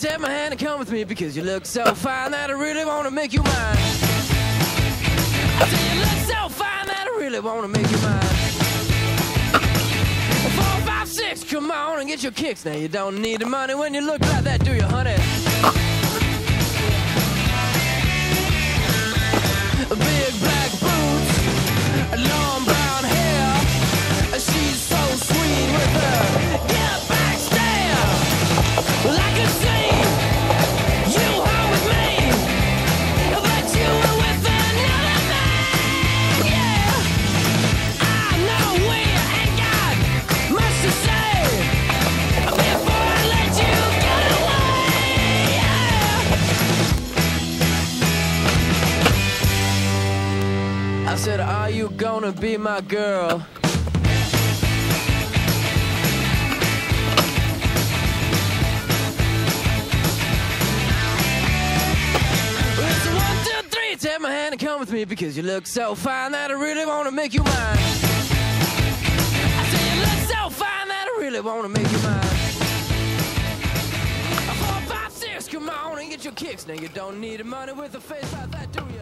take my hand and come with me, because you look so fine that I really want to make you mine. I say you look so fine that I really want to make you mine. 4, 5, 6, come on and get your kicks. Now you don't need the money when you look like that, do you, honey? Big black boots, long brown hair. She's so sweet with her get back stare. Well, I can see you home with me, but you were with another man. Yeah, I know we ain't got much to say before I let you get away. Yeah. I said, are you gonna be my girl? Take my hand and come with me, because you look so fine that I really want to make you mine. I say you look so fine that I really want to make you mine. 4, 5, 6, come on and get your kicks. Now you don't need the money with a face like that, do you?